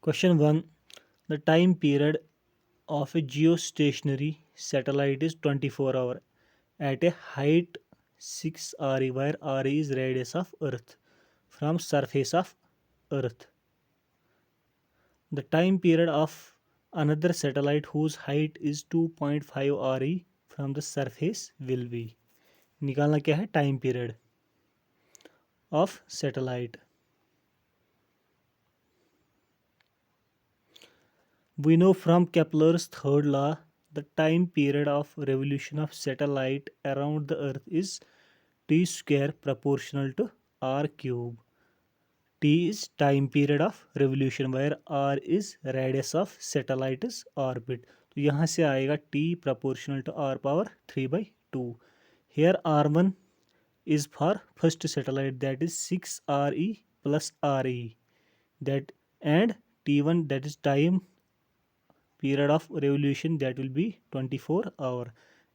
Question 1. The time period of a geostationary satellite is 24 hours at a height 6 RE, where RE is radius of Earth from surface of Earth. The time period of another satellite whose height is 2.5 RE from the surface will be. निकालना क्या है? Time period of satellite. We know from Kepler's third law the time period of revolution of satellite around the Earth is t square proportional to r cube. T is time period of revolution where r is radius of satellite's orbit. तो यहाँ से आएगा t proportional to r power 3/2. Here r1 is for first satellite, that is 6 re plus re, that and t1, that is time period of revolution, that will be 24 hour,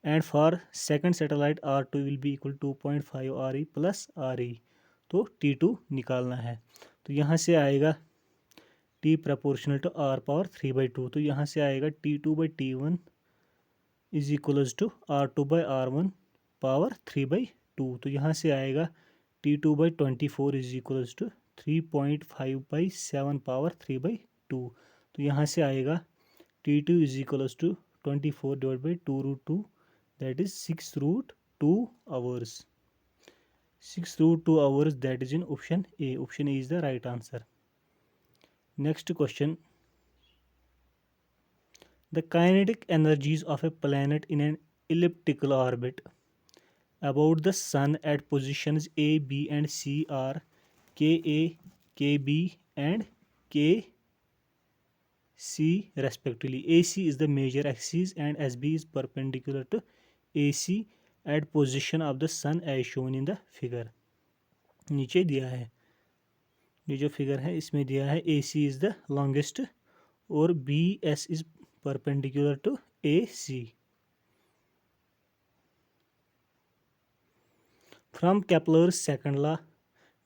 and for second satellite r2 will be equal to 2.5 re plus re. तो t2 निकालना है. तो यहाँ से आएगा t proportional to r power 3/2. तो यहाँ से आएगा t2/t1 is equals to r2/r1 power 3/2. तो यहाँ से आएगा t2/24 is equals to 3.5/7 power 3/2. तो यहाँ से आएगा t2 is equals to 24 divided by 2 root 2, that is 6 root 2 hours. 6 root 2 hours, that is in option A. Option A is the right answer. Next question. The kinetic energies of a planet in an elliptical orbit about the sun at positions A, B and C are Ka, Kb and K C respectively. AC is the major axis and SB is perpendicular to AC at position of the sun as shown in the figure. नीचे दिया है, ये जो figure है इसमें दिया है AC is the longest और BS is perpendicular to AC. From Kepler's second law,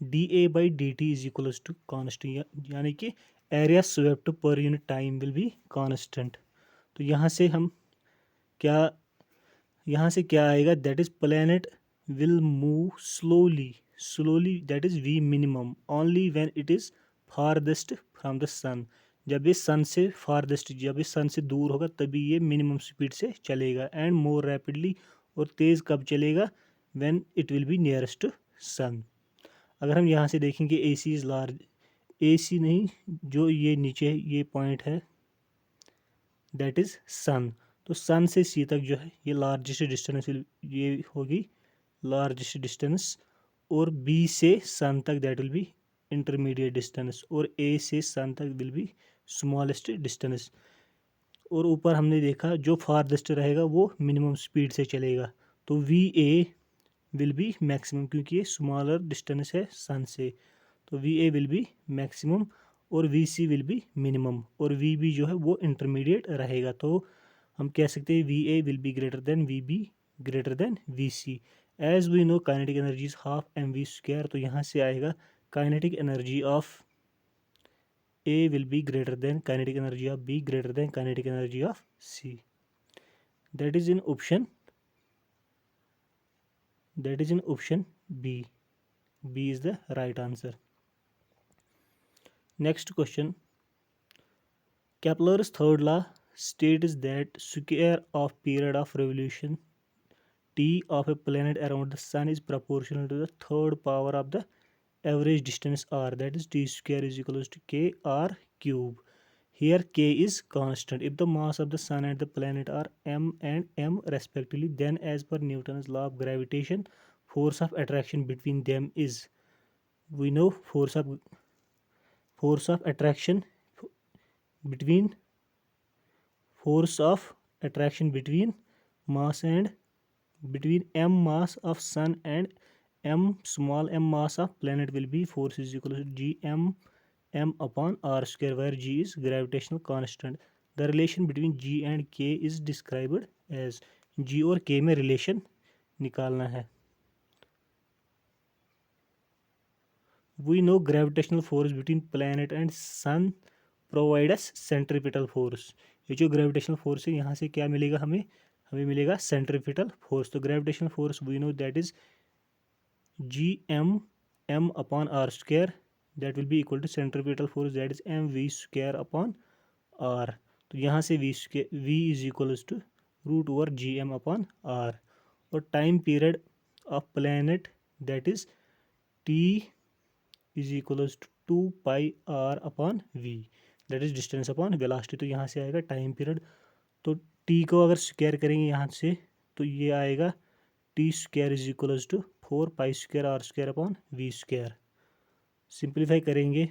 dA/dt is equals to constant, यानी कि area swept per unit time will be constant. तो यहाँ से क्या आएगा? That is planet will move slowly, that is V minimum only when it is farthest from the sun. जब ये सन से दूर होगा तभी ये मिनिमम स्पीड से चलेगा. एंड मोर रैपिडली, और तेज़ कब चलेगा? When it will be nearest to sun. अगर हम यहाँ से देखेंगे ए सी इज़ लार्ज, ए सी नहीं, जो ये नीचे ये पॉइंट है दैट इज़ सन. तो सन से सी तक जो है ये लार्जेस्ट डिस्टेंस, ये होगी लार्जेस्ट डिस्टेंस. और बी से सन तक that will B intermediate distance. और ए से सन तक विल बी स्मॉलेस्ट डिस्टेंस. और ऊपर हमने देखा जो फारदेस्ट रहेगा वो मिनिमम स्पीड से चलेगा. तो V A will be maximum, क्योंकि ये स्मॉलर डिस्टेंस है सन से. तो V A will be maximum और V C will be minimum, और वी बी जो है वो इंटरमीडिएट रहेगा. तो हम कह सकते हैं v A will be greater than v B greater than v C. As we know kinetic energy is half m v square. तो यहाँ से आएगा kinetic energy of A will be greater than kinetic energy of B greater than kinetic energy of C. That is in option B. B is the right answer. Next question. Kepler's third law states that square of period of revolution t of a planet around the sun is proportional to the third power of the average distance r, that is t square is equals to k r cube. Here k is constant. If the mass of the sun and the planet are m and m respectively, then as per Newton's law of gravitation, force of attraction between them is, we know force of attraction between mass and between m mass of sun and small m mass of planet will be force is equal to g m upon r square, where g is gravitational constant. The relation between g and k is described as, g और k में relation निकालना है. We know gravitational force between planet and sun provide us centripetal force. ये जो gravitational force है यहाँ से क्या मिलेगा हमें, हमें मिलेगा सेंट्रीपिटल फोर्स। तो gravitational force we know that is m upon r square, that will be equal to centripetal force, that is mv square upon r। तो यहाँ से v is equal to root over gm upon r। और time period of planet that is t is equal to 2 πr upon v, that is distance upon velocity. तो यहाँ से आएगा time period, तो t को अगर स्क्वायर करेंगे यहाँ से तो ये आएगा T square is equal to 4 π² r square upon v square. Simplify करेंगे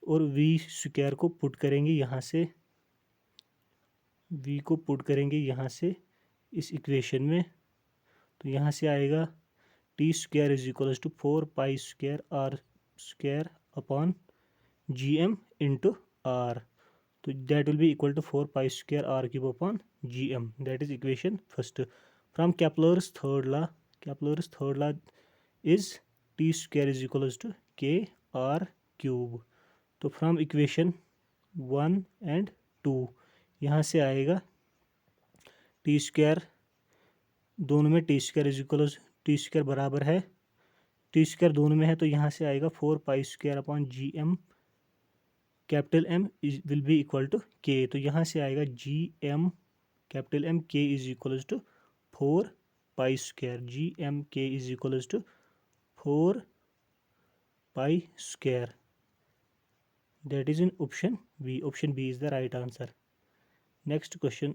और वी स्क्वायर को पुट करेंगे यहाँ से, वी को पुट करेंगे यहाँ से इस इक्वेशन में। तो यहाँ से आएगा T square is equal to 4 π² r square upon G M into R. तो that will be equal to 4 π² r³ upon G M, that is equation first. From Kepler's third law is t square is equals to k r cube। तो from equation 1 and 2 यहाँ से आएगा T square, दोनों में T square is equal, T square बराबर है, T square दोनों में है तो यहाँ से आएगा 4 π² upon G M, capital M will be equal to K. तो यहाँ से आएगा G M capital M K is equal to 4 π², G M K is equal to 4 π², that is in option B. Option B is the right answer. Next question.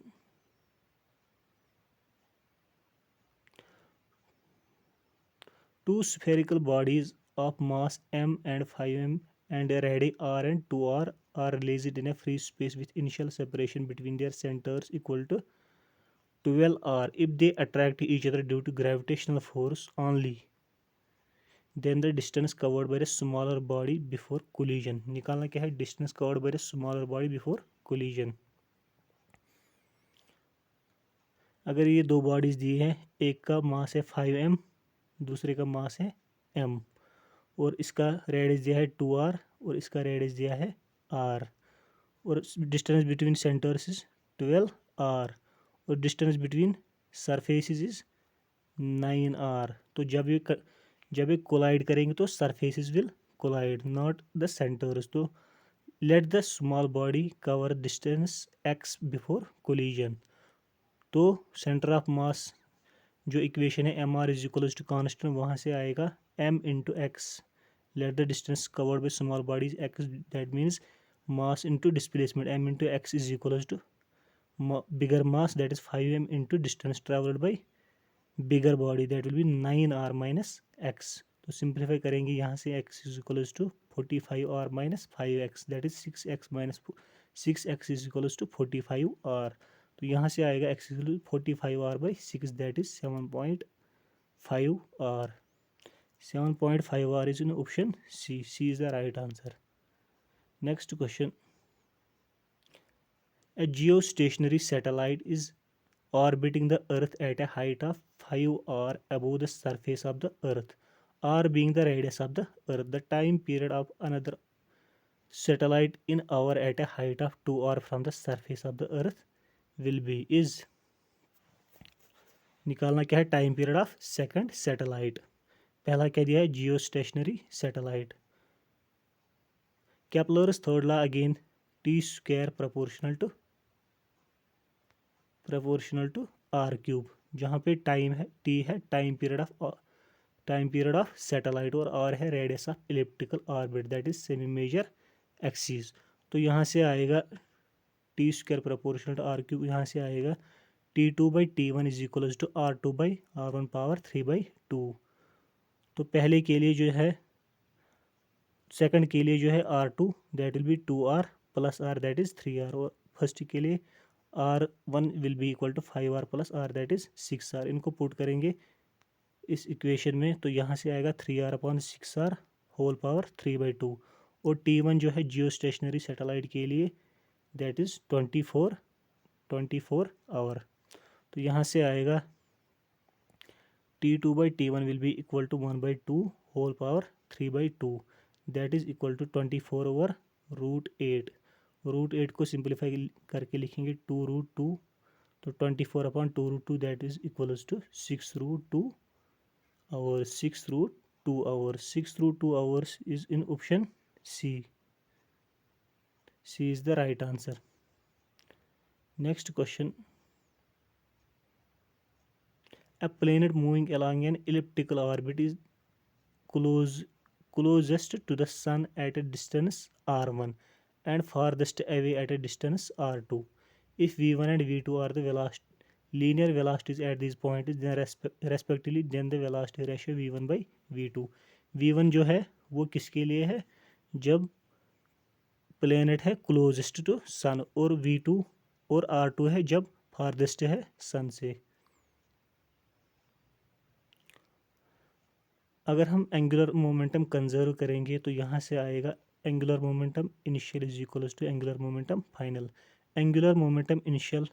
Two spherical bodies of mass m and 5m and a radii r and 2r are released in a free space with initial separation between their centers equal to 12r. If they attract each other due to gravitational force only, then the distance covered by a smaller body before collision। निकालना क्या है, distance covered by a smaller body before collision। अगर ये दो bodies दी हैं, एक का मास है 5m, दूसरे का मास है m, और इसका रेडियस दिया है 2r और इसका रेडियस दिया है r, और distance between centres is 12r और distance between surfaces is 9r। तो जब ये कोलाइड करेंगे तो surfaces will collide, not the centres. तो let the small body cover distance x before collision. तो सेंटर ऑफ मास जो इक्वेशन है M R is equal to constant, वहाँ से आएगा m into X, let the distance covered by small bodies x, that means mass into displacement, m into X is equal to bigger mass that is 5m into distance travelled by bigger body that will be 9r minus x. तो simplify करेंगे यहाँ से x is equal to 45r minus 5x, that is 6x minus 6x is equal to 45r। तो यहाँ से आएगा x is equal to 45r by 6, that is 7.5r। 7.5r is in option C. C is the right answer. Next question. A geostationary satellite is orbiting the Earth at a height of 5r above the surface of the Earth, r being the radius of the Earth. The time period of another satellite in hour at a height of 2r from the surface of the Earth will be is। निकालना क्या है, time period of second satellite. पहला क्या दिया है, geostationary satellite. Kepler's third law again, t square proportional to r cube, जहाँ पे time है t है टाइम पीरियड ऑफ सैटेलाइट और r है radius of elliptical orbit that is semi major axis. तो यहाँ से आएगा T square proportional to R cube, यहाँ से आएगा T2/T1 is equal to R2/R1 power 3/2। तो पहले के लिए जो है, सेकंड के लिए जो है R2 that will be 2r plus r that is 3r, और फर्स्ट के लिए R1 will be equal to 5r plus r that is 6r। इनको पुट करेंगे इस इक्वेशन में तो यहाँ से आएगा 3r upon 6r whole power 3/2, और T1 जो है जियो स्टेशनरी सैटेलाइट के लिए दैट इज 24 आवर। तो यहाँ से आएगा T2/T1 will be equal to 1/2 whole power 3/2, that is equal to 24 over √8, √8 को सिंप्लीफाई करके लिखेंगे 2√2, तो 24/2√2 that is equals to 6√2 hours. 6√2 hours, 6√2 hours is in option C. C is the right answer. Next question. A planet moving along an elliptical orbit is closest to the sun at a distance r1 and farthest away at a distance r2. If v1 and v2 are the linear velocities at these points, then respectively, then the velocity ratio v1 by v2. v1 जो है वो किसके लिए है, जब planet है closest to सन, और v2 और r2 है जब फारदेस्ट है सन से। अगर हम एंगुलर मोमेंटम कंजर्व करेंगे तो यहाँ से आएगा angular momentum initial is equals to angular momentum final. Angular momentum initial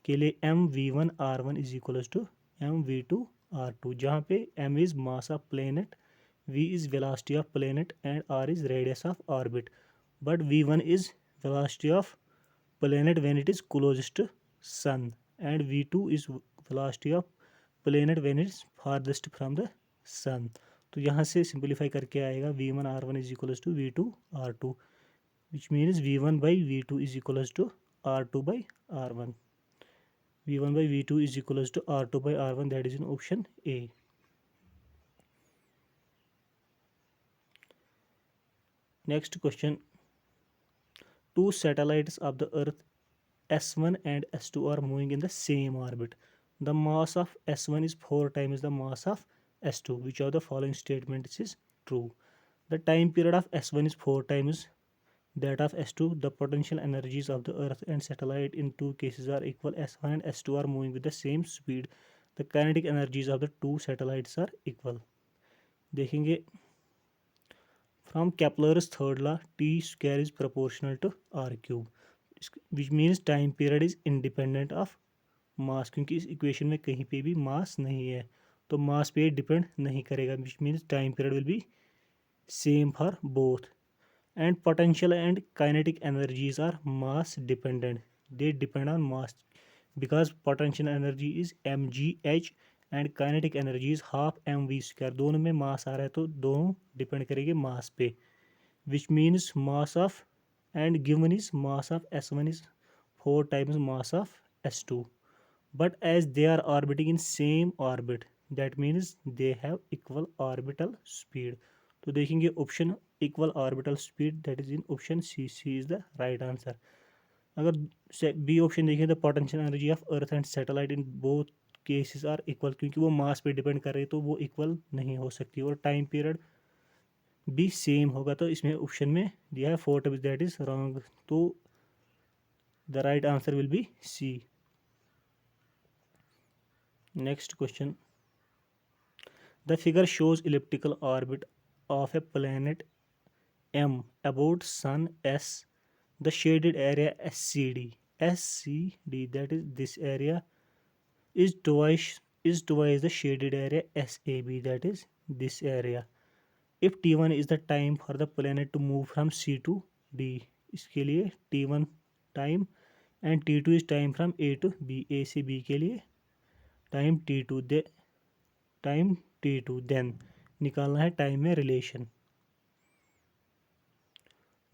के लिए mv1r1 is equals to mv2r2, जहाँ पे m is mass of planet, v is velocity of planet and r is radius of orbit. But v1 is velocity of planet when it is closest to sun, and v2 is velocity of planet when it is farthest from the sun. तो यहाँ से simplify करके आएगा v1r1 is equals to v2r2, which means v1 by v2 is equals to r2 by r1. v1 by v2 is equals to r2 by r1, that is in option A. Next question. Two satellites of the Earth S1 and S2 are moving in the same orbit. The mass of S1 is 4 times the mass of S2. Which of the following statements is true? The time period of S1 is 4 times that of S2. The potential energies of the Earth and satellite in two cases are equal. S1 and S2 are moving with the same speed. The kinetic energies of the two satellites are equal. देखेंगे from Kepler's third law, T square is proportional to R cube, which means time period is independent of mass, क्योंकि इस equation में कहीं पे भी मास नहीं है तो मास पे डिपेंड नहीं करेगा, which means time period will be same for both. And potential and kinetic energies are mass dependent. They depend on mass because potential energy is mgh and kinetic energy is half mv square. दोनों में मास आ रहा है तो दोनों depend करेंगे mass पे, which means mass of and given is mass of S1 is 4 times mass of S2, but as they are orbiting in same orbit that means they have equal orbital speed. तो देखेंगे option equal orbital speed, that is in option C. C is the right answer. अगर B option देखें the potential energy of earth and satellite in both cases are equal, क्योंकि वो मास पे depend कर रहे हैं तो वो इक्वल नहीं हो सकती, और टाइम पीरियड भी सेम होगा, तो इसमें ऑप्शन में दिया है 4 टाइम्स, दैट इज रॉन्ग। तो the right answer will be C. Next question. The figure shows elliptical orbit of a planet M about sun S. The shaded area SCD, that is this area, is twice the shaded area SAB, that is this area. If T1 is the time for the planet to move from C to D, इसके लिए T1 time and T2 is time from A to B, A से B के लिए time T2, then निकालना है time में relation.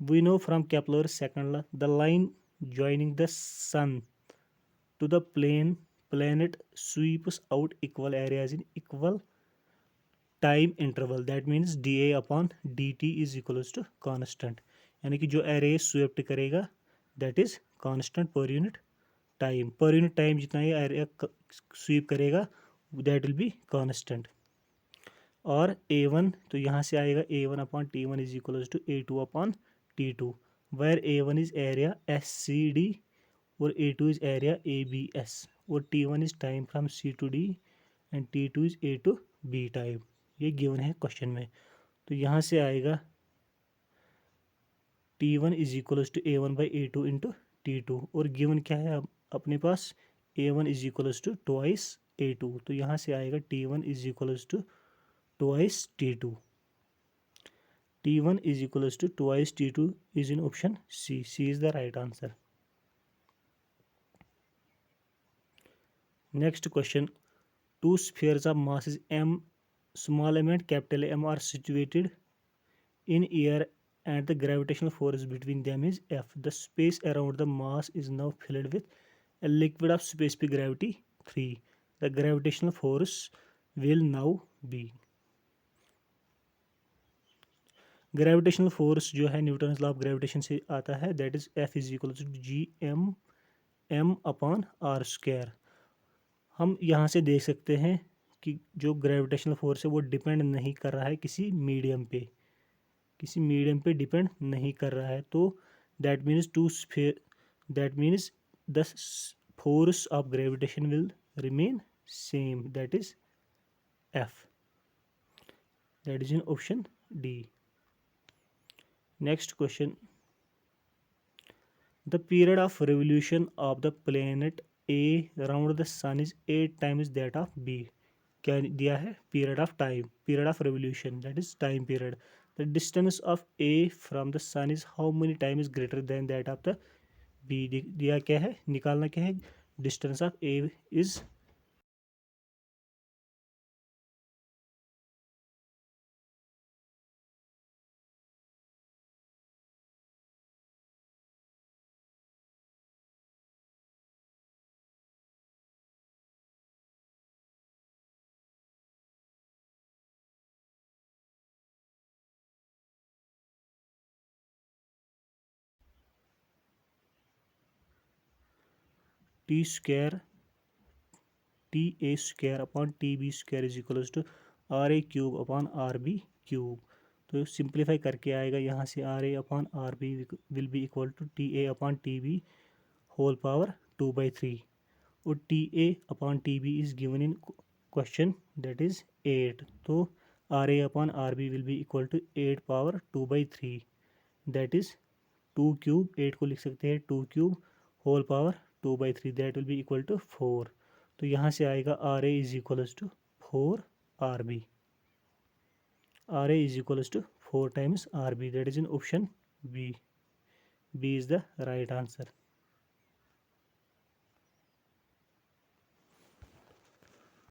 We know from Kepler's second law, the line joining the sun to the planet sweeps out equal areas in equal time interval. That means dA upon dt is equals to constant. यानी कि जो array swept करेगा that is constant per unit time. Per unit time जितना ये area SVEEP करेगा that will be constant. और A1 तो यहाँ से आएगा A1 upon T1 is equals to A2 upon T2, where A1 is area SCD और A2 is area ABS, और T1 is time from C to D and T2 is A to B time. ये given है question में. तो यहाँ से आएगा T1 is equals to A1 by A2 into T2, और गिवन क्या है अपने पास A1 is equals to twice A2, तो यहाँ से आएगा T1 is equals to twice T2. T1 is equals to twice T2 is in option C. C is the right answer. Next question. Two spheres of masses m, small m and capital M are situated in air and the gravitational force between them is F. The space around the mass is now filled with a liquid of specific gravity 3. The gravitational force will now be. Gravitational force जो है Newton law of gravitation से आता है, that is F is equal to G M upon R square. हम यहाँ से देख सकते हैं कि जो ग्रेविटेशनल फोर्स है वो डिपेंड नहीं कर रहा है किसी मीडियम पे डिपेंड नहीं कर रहा है. तो that means that means the force of gravitation will remain same, that is F. That is in option D. Next question. The period of revolution of the planet A around the sun is 8 times that of B. क्या दिया है? Period of revolution, that is time period. The distance of A from the sun is how many times greater than that of the B. दिया क्या है? निकालना क्या है? Distance of A is T square TA square upon TB square is equals to RA cube upon RB cube. तो simplify करके आएगा यहाँ से RA upon RB will be equal to TA upon TB whole power 2/3. और TA upon TB is given in question, that is 8. तो RA upon RB will be equal to 8 power 2/3, that is 2 cube. 8 को लिख सकते हैं 2 cube whole power 2/3, that will be equal to 4. तो यहाँ से आएगा RA is equals to 4 RB. RA is equals to 4 times RB, that is in option B. B is the right answer.